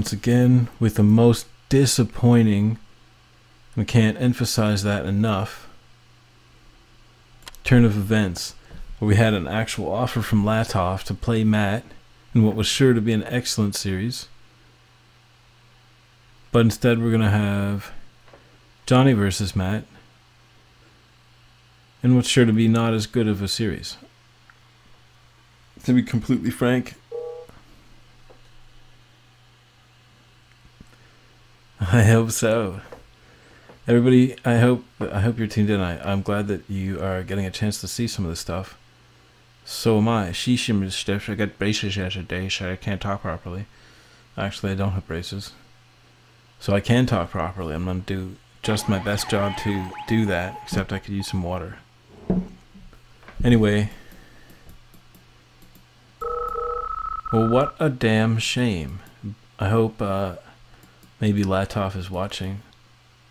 once again with the most disappointing, we can't emphasize that enough, turn of events, where we had an actual offer from Latov to play Matt in what was sure to be an excellent series. But instead we're going to have Johnny versus Matt in what's sure to be not as good of a series. To be completely frank, I hope so. Everybody, I hope you're tuned in. I'm glad that you are getting a chance to see some of this stuff. So am I. I got braces yesterday, so I can't talk properly. Actually, I don't have braces. So I can talk properly. I'm going to do just my best job to do that, except I could use some water. Anyway. Well, what a damn shame. I hope maybe Latov is watching.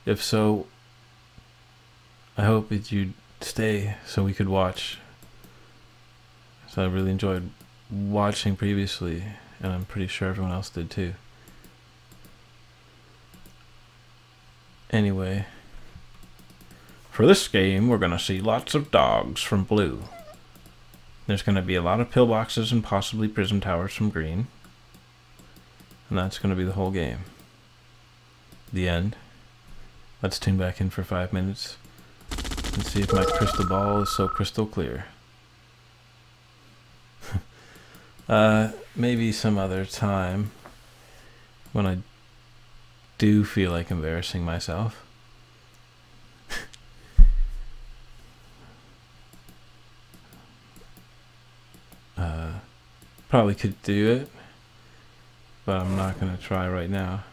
If so, I hope that you'd stay so we could watch. So I really enjoyed watching previously, and I'm pretty sure everyone else did too. Anyway, for this game, we're going to see lots of dogs from blue. There's going to be a lot of pillboxes and possibly prism towers from green. And that's going to be the whole game. The end. Let's tune back in for 5 minutes and see if my crystal ball is so crystal clear. Maybe some other time when I do feel like embarrassing myself. Probably could do it, but I'm not going to try right now.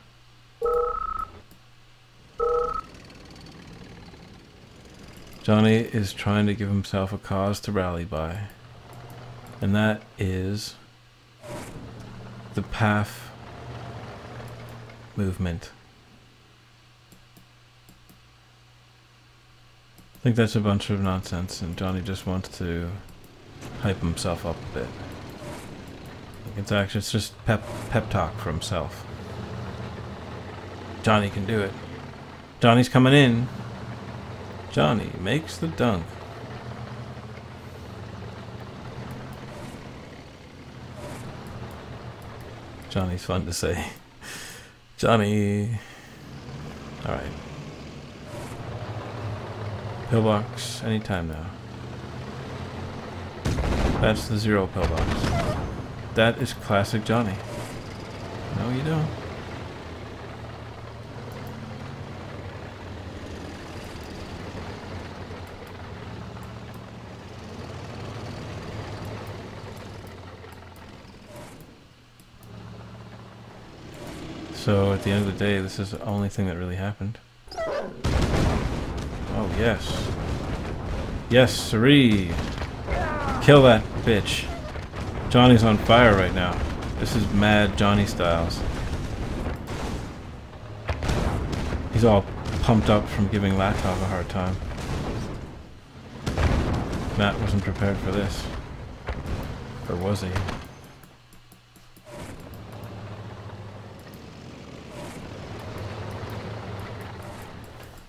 Johnny is trying to give himself a cause to rally by, and that is the PAF movement. I think that's a bunch of nonsense, and Johnny just wants to hype himself up a bit. It's just pep talk for himself. Johnny can do it. Johnny's coming in. Johnny makes the dunk. Johnny's fun to say. Johnny. Alright. Pillbox anytime now. That's the 0 pillbox. That is classic Johnny. No, you don't. So at the end of the day, this is the only thing that really happened. Oh, yes. Yes, siree. Kill that bitch. Johnny's on fire right now. This is mad Johnny Styles. He's all pumped up from giving Latov a hard time. Matt wasn't prepared for this. Or was he?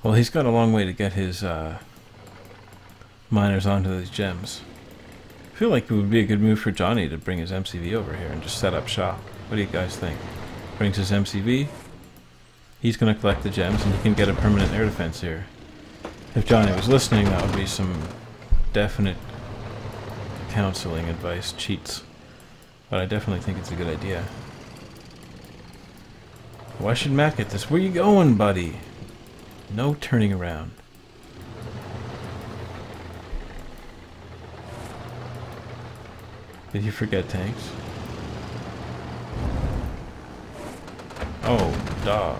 Well, he's got a long way to get his miners onto these gems. I feel like it would be a good move for Johnny to bring his MCV over here and just set up shop. What do you guys think? Brings his MCV. He's going to collect the gems and he can get a permanent air defense here. If Johnny was listening, that would be some definite counseling advice, cheats. But I definitely think it's a good idea. Why should Matt get this? Where you going, buddy? No turning around. Did you forget tanks? Oh, dog.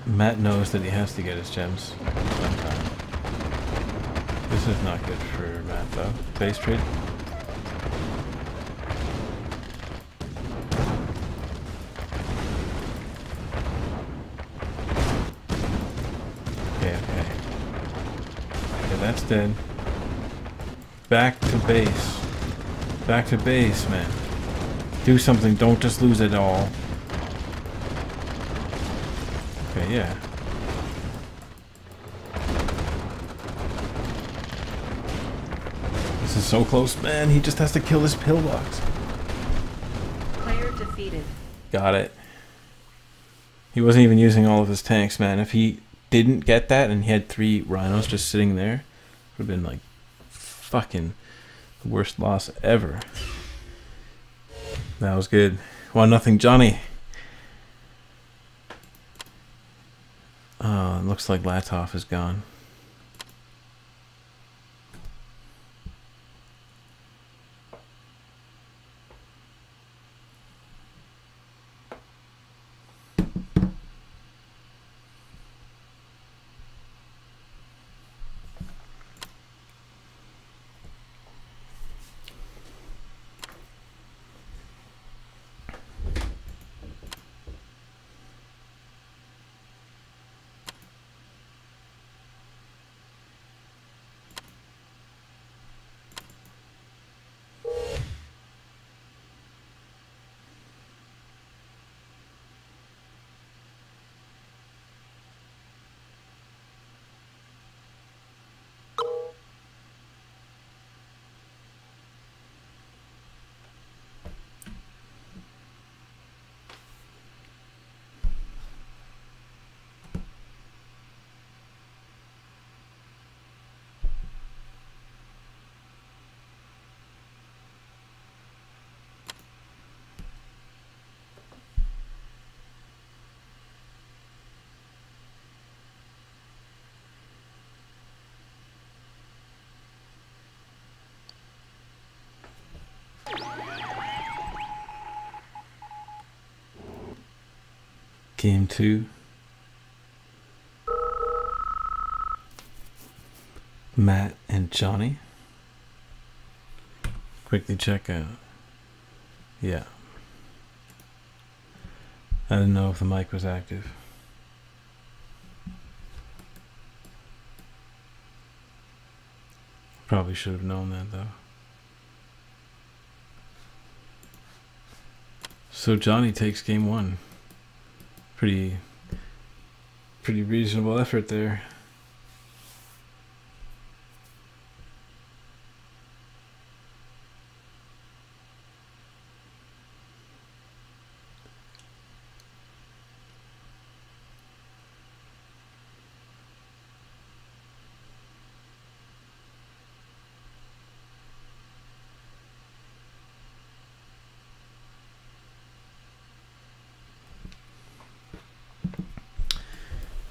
Matt knows that he has to get his gems sometime. This is not good for Matt though. Base trade. that's dead. Back to base. Back to base, man. Do something, don't just lose it all. Okay, yeah. This is so close, man. He just has to kill this pillbox. Player defeated. Got it. He wasn't even using all of his tanks, man. If he didn't get that and he had 3 rhinos just sitting there, it would have been like fucking the worst loss ever. That was good. 1-0 Johnny. Oh, it looks like Latov is gone. Game 2. Matt and Johnny. Quickly check out. Yeah. I didn't know if the mic was active. Probably should have known that though. So Johnny takes game 1. Pretty reasonable effort there.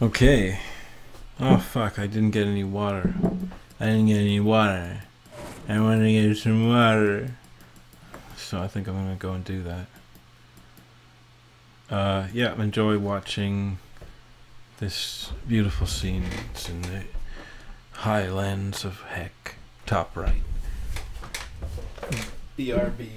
Okay. Oh fuck, I didn't get any water. I want to get some water. So I think I'm gonna go and do that. Yeah, enjoy watching this beautiful scene. It's in the highlands of Heck. Top right. BRB.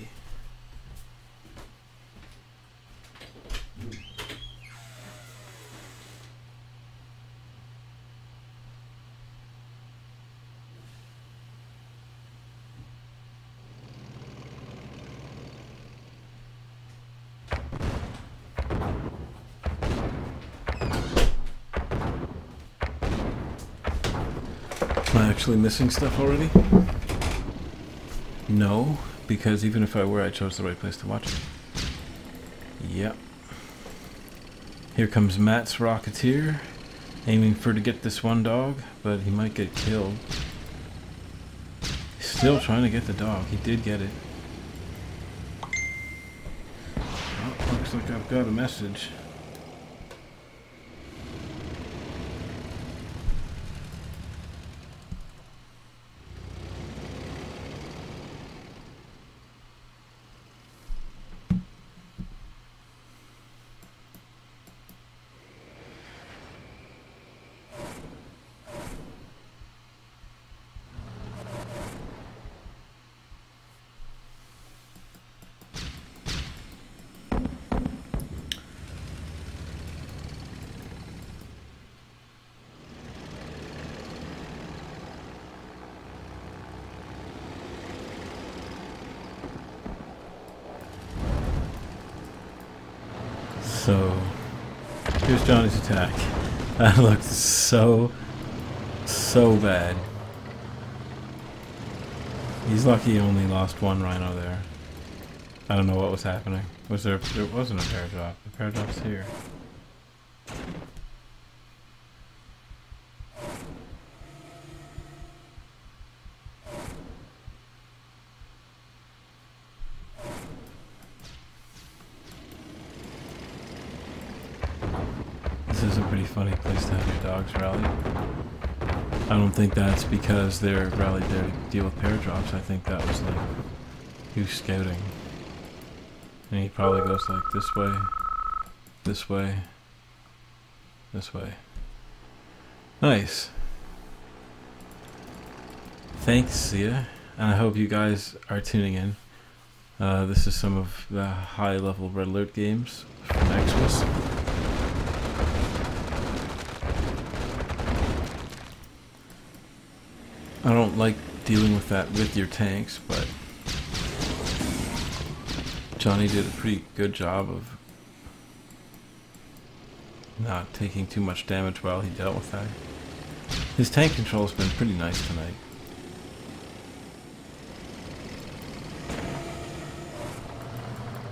Am I actually missing stuff already? No, because even if I were, I chose the right place to watch it. Yep. Here comes Matt's Rocketeer, aiming for to get this one dog, but he might get killed. He's still trying to get the dog. He did get it. Oh, looks like I've got a message. So here's Johnny's attack. That looked so bad. He's lucky he only lost one rhino there. I don't know what was happening. There wasn't a pair drop. The pair drop's here. This is a pretty funny place to have your dogs rally. I don't think that's because they're rallied there to deal with pair drops. I think that was like he was scouting. And he probably goes like this way, this way, this way. Nice. Thanks, Sia. And I hope you guys are tuning in. This is some of the high-level Red Alert games from Xmas. I don't like dealing with that with your tanks, but Johnny did a pretty good job of not taking too much damage while he dealt with that. His tank control has been pretty nice tonight.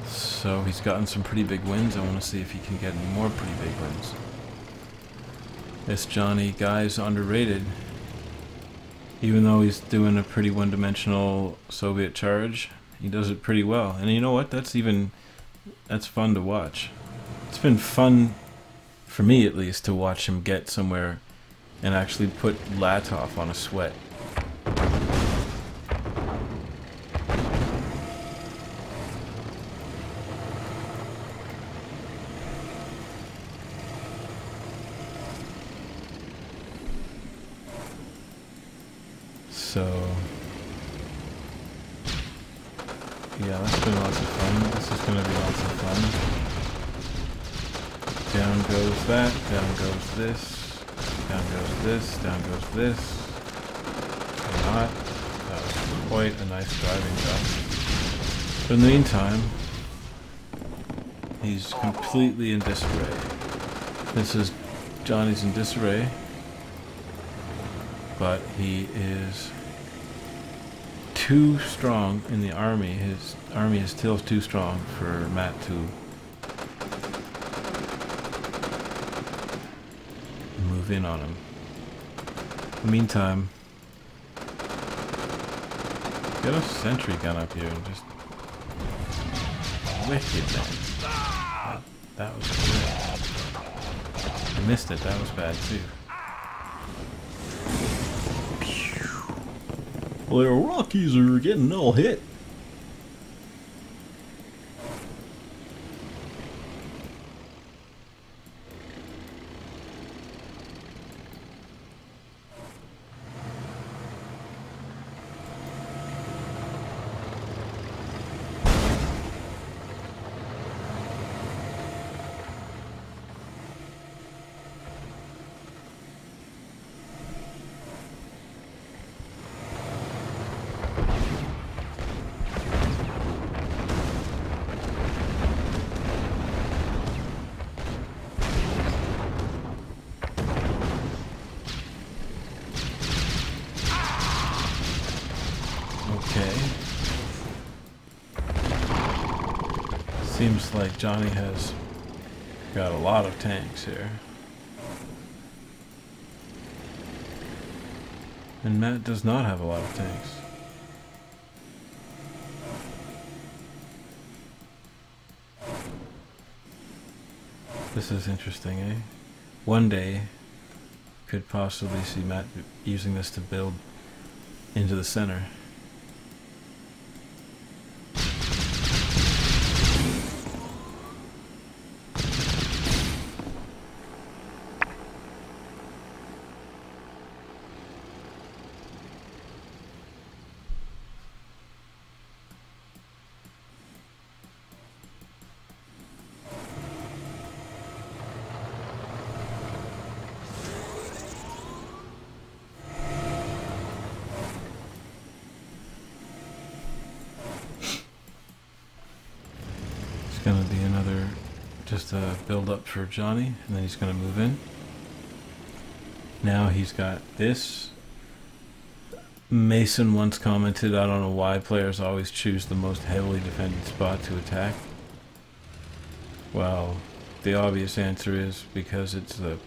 So he's gotten some pretty big wins. I want to see if he can get any more pretty big wins. This Johnny guy's underrated. Even though he's doing a pretty one-dimensional Soviet charge, he does it pretty well. And you know what? That's fun to watch. It's been fun, for me at least, to watch him get somewhere and actually put Latov on a sweat. So, yeah, that's been lots of fun. This is going to be lots of fun. Down goes that, down goes this, down goes this, down goes this. Or not. That was quite a nice driving job. But in the meantime, he's completely in disarray. This is Johnny's in disarray, but he is too strong in the army. His army is still too strong for Matt to move in on him. In the meantime, get a sentry gun up here and just wicked, man. That was good. I missed it. That was bad too. Well, the Rockies are getting all hit. Okay. Seems like Johnny has got a lot of tanks here. And Matt does not have a lot of tanks. This is interesting, eh? One day, could possibly see Matt using this to build into the center. Gonna be another Just a build up for Johnny, and then he's going to move in. Now he's got this. Mason once commented, I don't know why players always choose the most heavily defended spot to attack. Well, the obvious answer is because it's the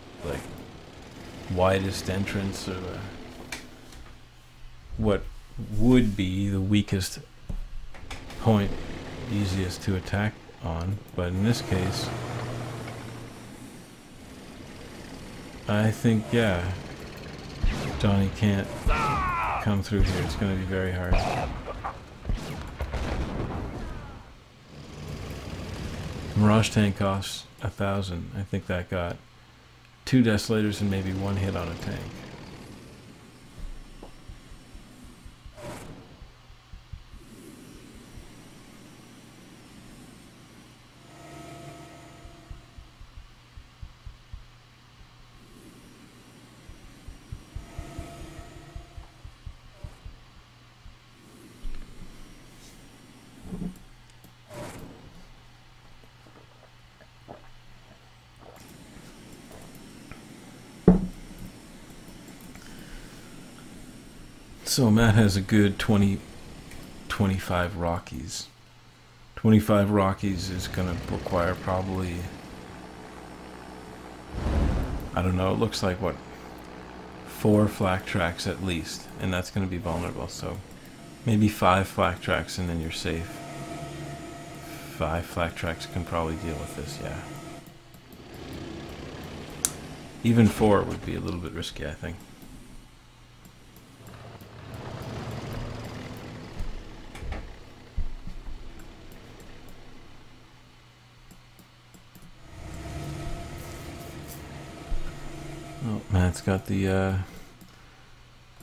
widest entrance, or what would be the weakest point, easiest to attack on. But in this case, I think, yeah, Johnny can't come through here. It's going to be very hard. Mirage tank costs 1,000. I think that got 2 Desolators and maybe 1 hit on a tank. So Matt has a good 25 Rockies. 25 Rockies is going to require probably, I don't know, it looks like what, 4 flak tracks at least, and that's going to be vulnerable. So maybe 5 flak tracks and then you're safe. 5 flak tracks can probably deal with this, yeah. Even 4 would be a little bit risky, I think. Oh, Matt's got the,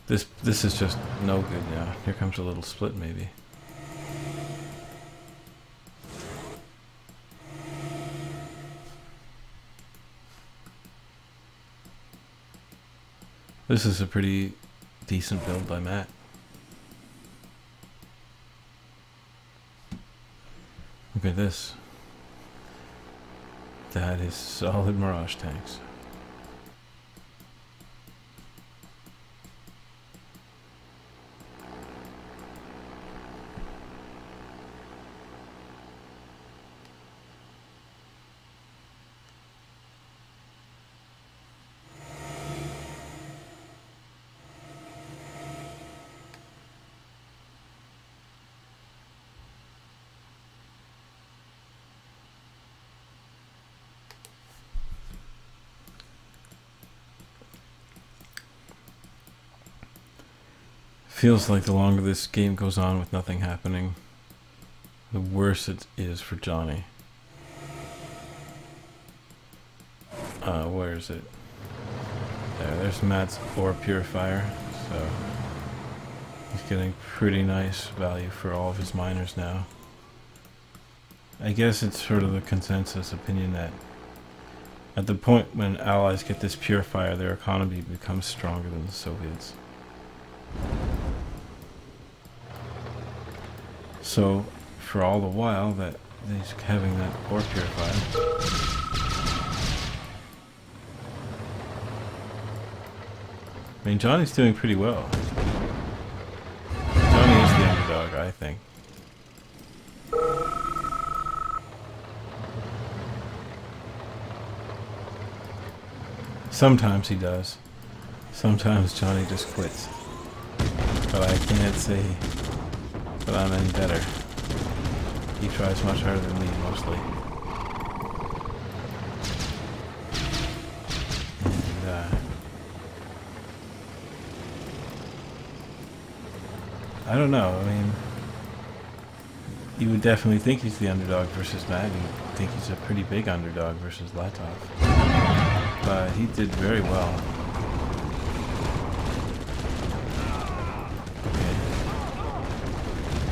this is just no good now. Here comes a little split, maybe. This is a pretty decent build by Matt. Look at this. That is solid Mirage tanks. Feels like the longer this game goes on with nothing happening, the worse it is for Johnny. Where is it? There's Matt's ore purifier, so he's getting pretty nice value for all of his miners now. I guess it's sort of the consensus opinion that at the point when Allies get this purifier, their economy becomes stronger than the Soviets. So, for all the while that he's having that ore purifier, I mean, Johnny's doing pretty well. Johnny is the underdog, I think. Sometimes he does. Sometimes Johnny just quits. But I can't say that I'm any better. He tries much harder than me, mostly. And, I don't know, I mean, you would definitely think he's the underdog versus Matt. You would think he's a pretty big underdog versus Latov. But he did very well.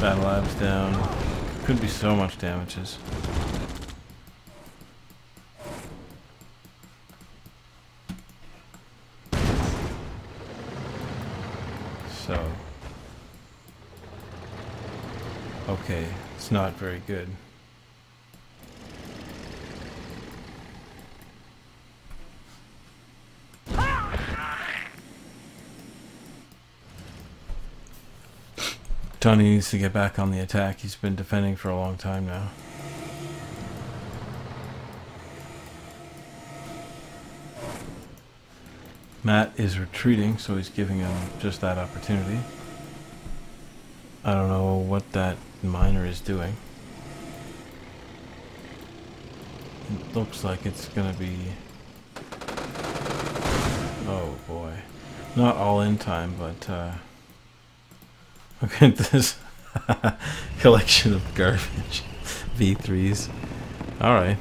Battle Lab's down. Could be so much damages. So. Okay, it's not very good. Johnny needs to get back on the attack. He's been defending for a long time now. Matt is retreating, so he's giving him just that opportunity. I don't know what that miner is doing. It looks like it's gonna be... Oh boy. Not all in time, but look at this collection of garbage. V3s. Alright.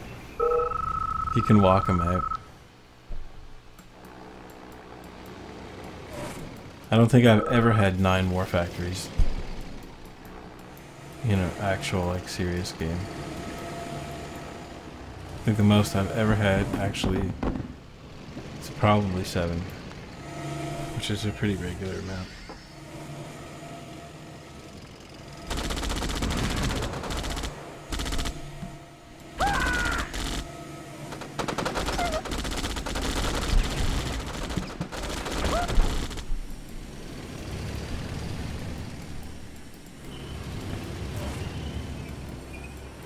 He can walk them out. I don't think I've ever had 9 war factories in an actual, like, serious game. I think the most I've ever had, actually, it's probably 7, which is a pretty regular amount.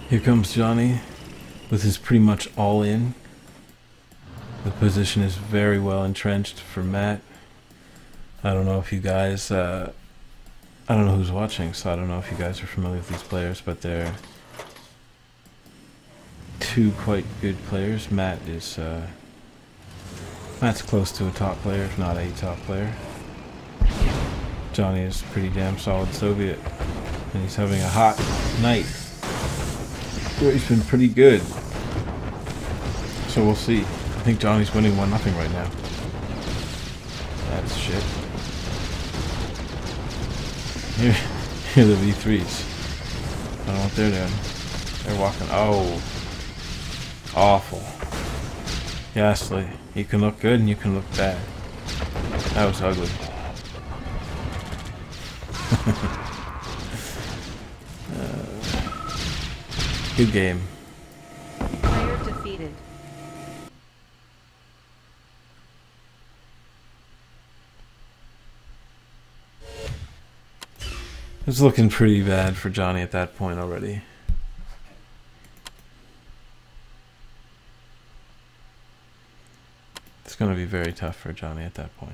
Here comes Johnny with his pretty much all in. The position is very well entrenched for Matt. I don't know if you guys, I don't know who's watching, so I don't know if you guys are familiar with these players, but they're 2 quite good players. Matt's close to a top player, if not a top player. Johnny is pretty damn solid Soviet, and he's having a hot night. He's been pretty good. So we'll see. I think Johnny's winning 1-0 right now. That's shit. Here are the V3s. I don't know what they're doing. They're walking. Oh. Awful. Ghastly. You can look good and you can look bad. That was ugly. Good game. Player defeated. It's looking pretty bad for Johnny at that point already. It's going to be very tough for Johnny at that point.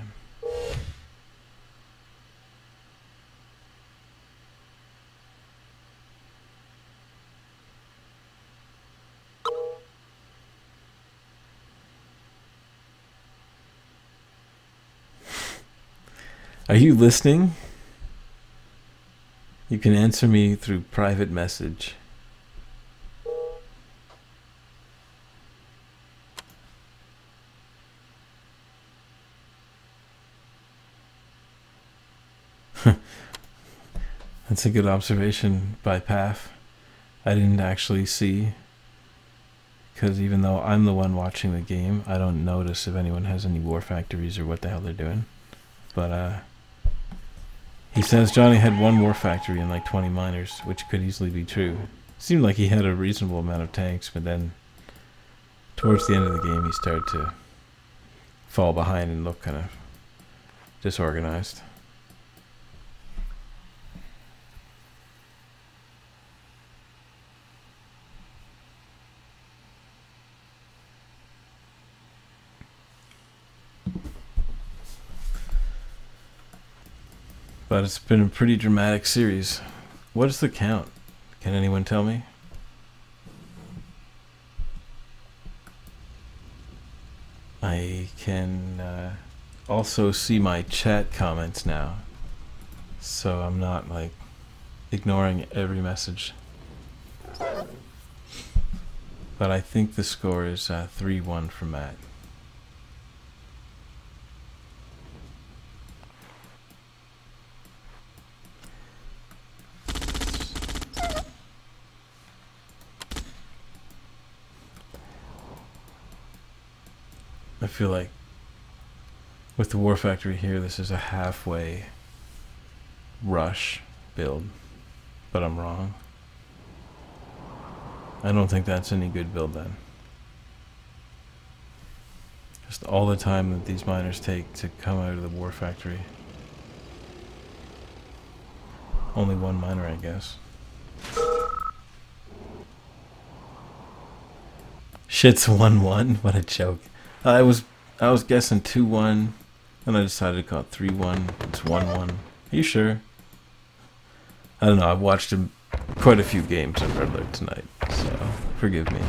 Are you listening? You can answer me through private message. That's a good observation by Paf. I didn't actually see, because even though I'm the one watching the game, I don't notice if anyone has any war factories or what the hell they're doing. But he says Johnny had 1 war factory and like 20 miners, which could easily be true. Seemed like he had a reasonable amount of tanks, but then towards the end of the game he started to fall behind and look kind of disorganized. But it's been a pretty dramatic series. What is the count? Can anyone tell me? I can also see my chat comments now, so I'm not like ignoring every message. But I think the score is 3-1 for Matt. I feel like with the War Factory here, this is a halfway rush build, but I'm wrong. I don't think that's any good build then. Just all the time that these miners take to come out of the War Factory. Only one miner, I guess. Shit's 1-1. What a joke. I was guessing 2-1, and I decided to call it 3-1. It's 1-1. Are you sure? I don't know. I've watched quite a few games of Red Alert tonight, so forgive me.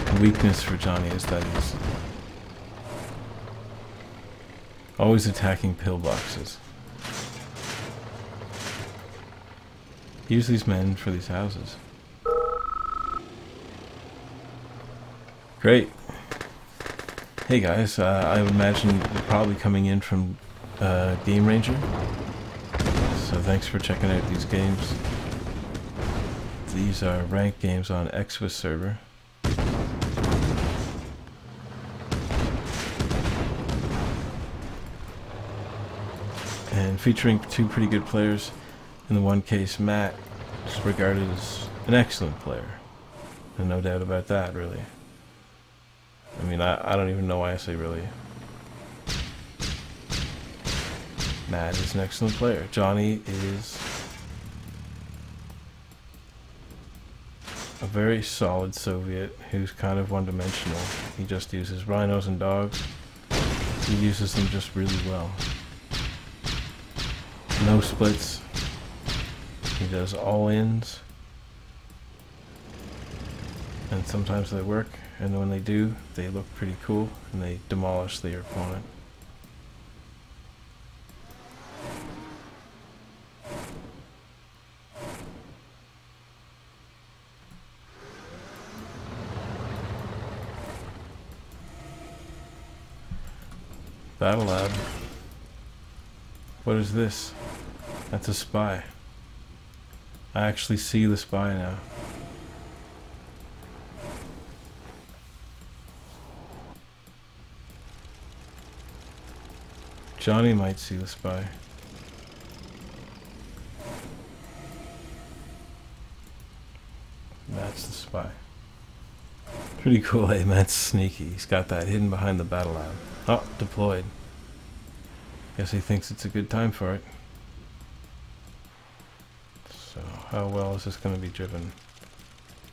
The weakness for Johnny is that he's always attacking pillboxes. Use these men for these houses. Great. Hey guys, I would imagine you're probably coming in from Game Ranger. So thanks for checking out these games. These are ranked games on Exvis server. And featuring two pretty good players. In the one case, Matt is regarded as an excellent player. And no doubt about that, really. I mean, I don't even know why I say really. Matt is an excellent player. Johnny is a very solid Soviet who's kind of one-dimensional. He just uses rhinos and dogs. He uses them just really well. No splits. He does all-ins. And sometimes they work, and when they do, they look pretty cool, and they demolish their opponent. Battle Lab. What is this? That's a spy. I actually see the spy now. Johnny might see the spy. That's the spy. Pretty cool, eh? Matt's sneaky. He's got that hidden behind the battle lab. Oh, deployed. Guess he thinks it's a good time for it. So, how well is this going to be driven?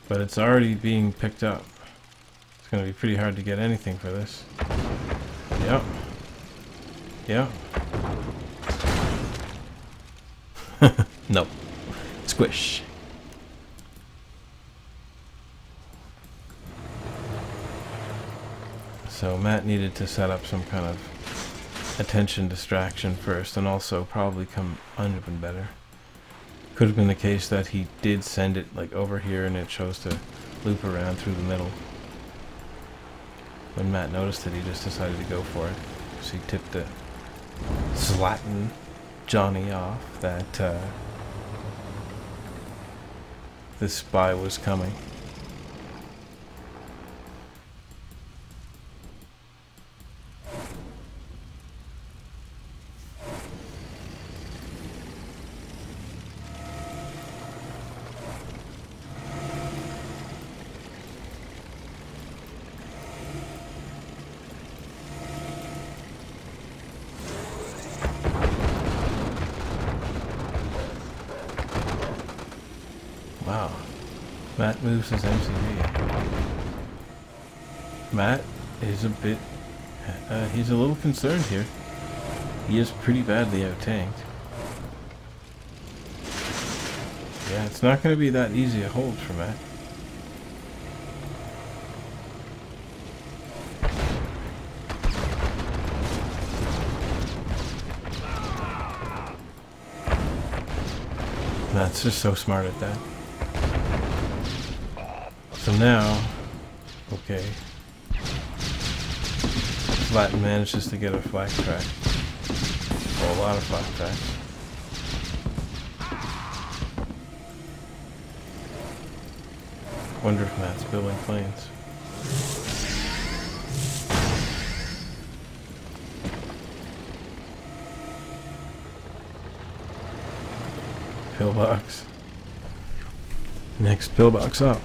But it's already being picked up. It's going to be pretty hard to get anything for this. Yep. Yep. Nope. Squish. So Matt needed to set up some kind of attention distraction first, and also probably come even better. Could have been the case that he did send it like over here and it chose to loop around through the middle. When Matt noticed it, he just decided to go for it. So he tipped it, Zlatan Johnny off that this spy was coming. Wow. Matt moves his MCV. Matt is a bit... he's a little concerned here. He is pretty badly out-tanked. Yeah, it's not going to be that easy a hold for Matt. Matt's just so smart at that. So now, okay, Zlatan manages to get a flak track, or a lot of flak tracks. Wonder if Matt's building planes. Pillbox. Next pillbox up.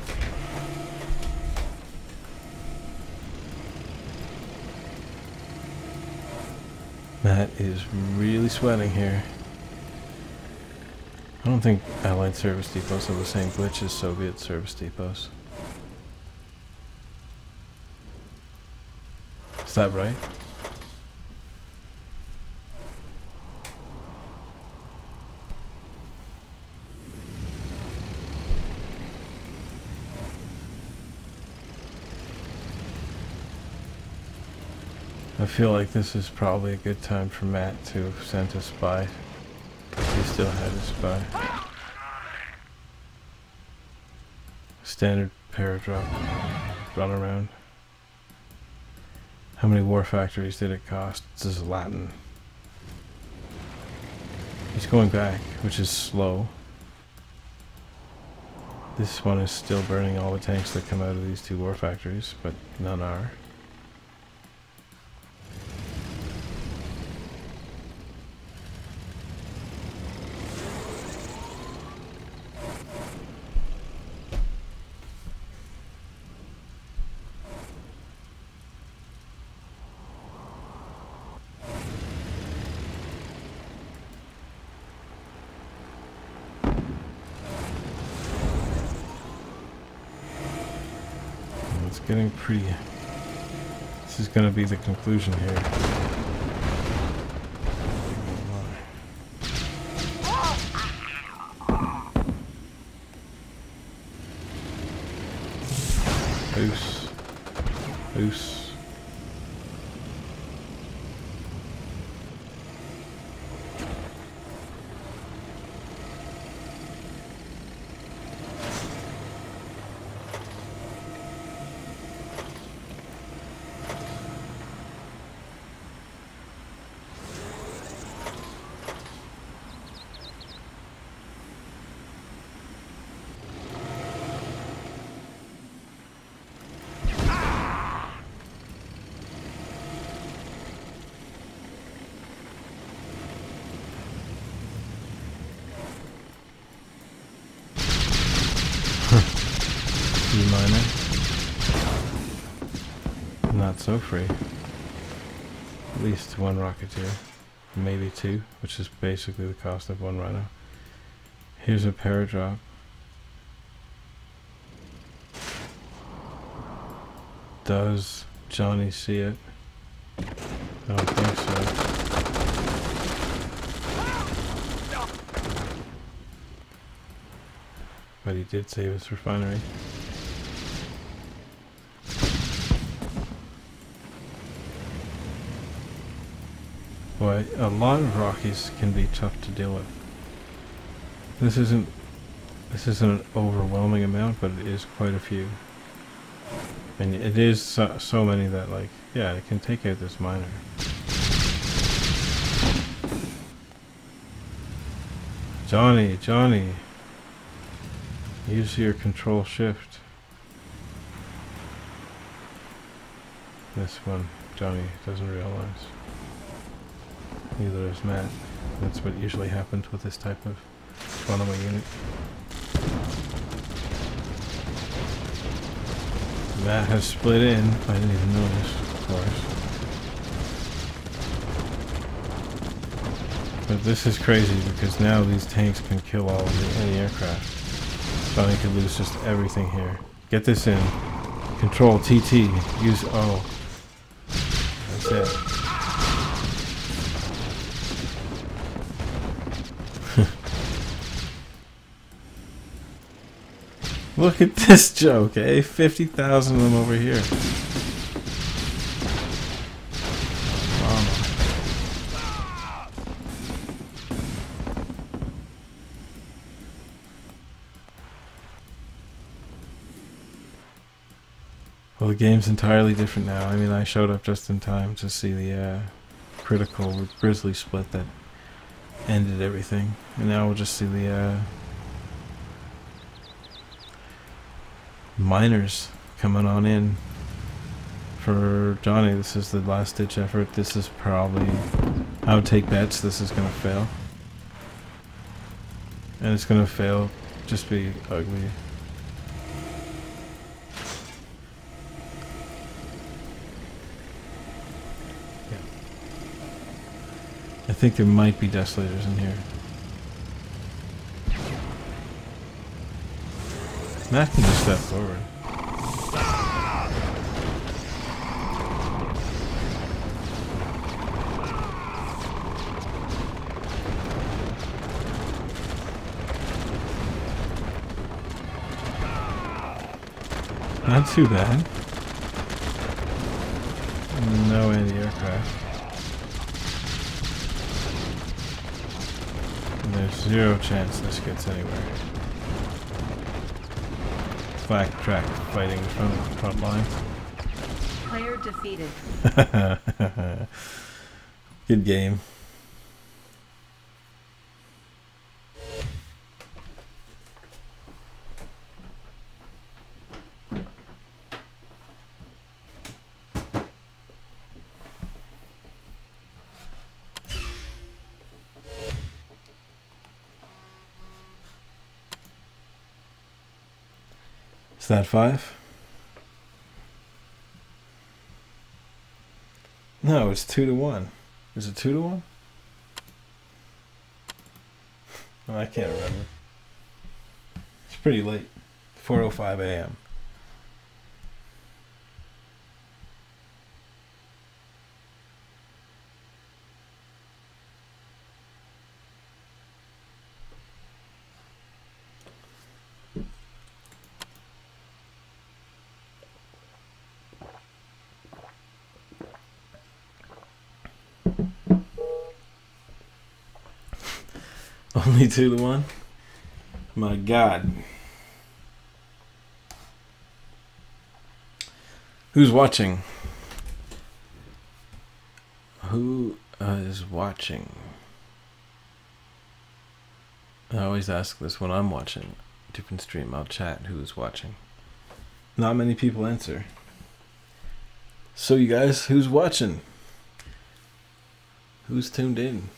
Matt is really sweating here. I don't think Allied service depots have the same glitch as Soviet service depots. Is that right? I feel like this is probably a good time for Matt to have sent a spy. He still had a spy. Standard paradrop. Run around. How many war factories did it cost? This is Latin. He's going back, which is slow. This one is still burning all the tanks that come out of these 2 war factories, but none are. It's getting pretty... This is going to be the conclusion here. Loose. Loose. Miner. Not so free. At least 1 Rocketeer. Maybe 2, which is basically the cost of 1 Rhino. Here's a paradrop. Does Johnny see it? I don't think so. But he did save his refinery. Boy, a lot of Rockies can be tough to deal with. This isn't an overwhelming amount, but it is quite a few. And it is so many that, like, yeah, it can take out this miner. Johnny, use your control shift. This one, Johnny doesn't realize. Neither does Matt. That's what usually happens with this type of runaway unit. Matt has split in. I didn't even notice, of course. But this is crazy because now these tanks can kill all of the anti-aircraft. Johnny could lose just everything here. Get this in. Control TT. Use O. That's it. Look at this joke, eh? 50,000 of them over here. Well, the game's entirely different now. I mean, I showed up just in time to see the critical Grizzly split that ended everything. And now we'll just see the miners coming on in for Johnny. This is the last ditch effort. This is probably, I would take bets this is gonna fail. And it's gonna fail, just be ugly. Yeah. I think there might be desolators in here. Matt can just step forward. Not too bad. No anti-aircraft. And there's zero chance this gets anywhere. Flak track fighting from the front line. Player defeated. Good game. Is that 5? No, it's 2-1. Is it 2-1? Oh, I can't remember. It's pretty late. 4:05 a.m. Only 2-1? My God. Who's watching? Who is watching? I always ask this when I'm watching. Different stream, I'll chat who's watching. Not many people answer. So you guys, who's watching? Who's tuned in?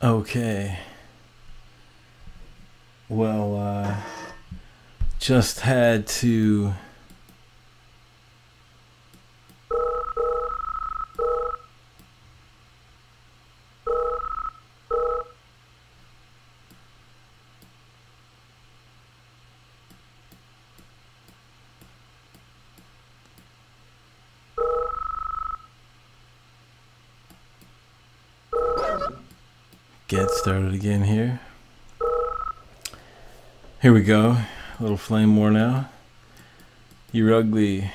Okay. Well, just had to get started again here. Here we go. A little flame war now. You're ugly.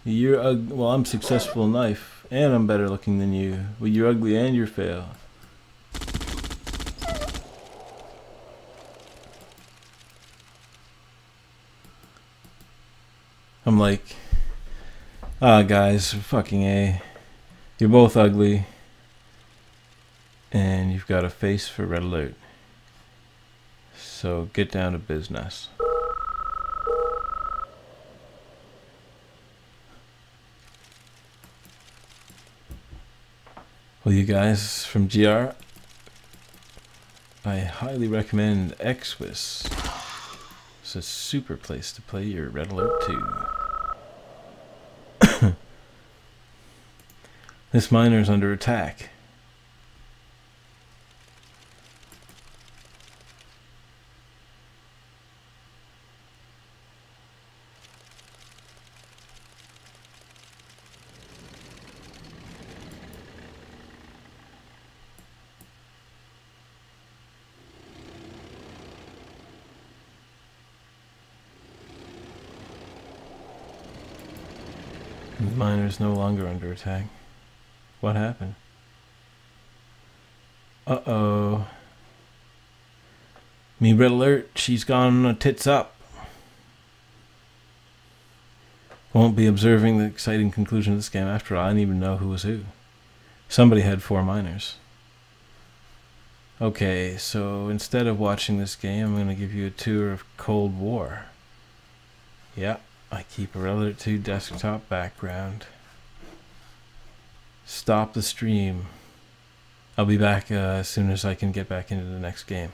You're ugly. Well, I'm successful in life, and I'm better looking than you. But you're ugly and you're fail. I'm like, guys, fucking A. You're both ugly. And you've got a face for red alert. So get down to business. Well, you guys from GR, I highly recommend Xwis. It's a super place to play your red alert 2. This miner is under attack. Miner's no longer under attack. What happened? Uh-oh. Me red alert, she's gone tits up. Won't be observing the exciting conclusion of this game. After all, I didn't even know who was who. Somebody had 4 miners. Okay, so instead of watching this game, I'm going to give you a tour of Cold War. Yeah, I keep a Red Alert 2 desktop background. Stop the stream. I'll be back as soon as I can get back into the next game.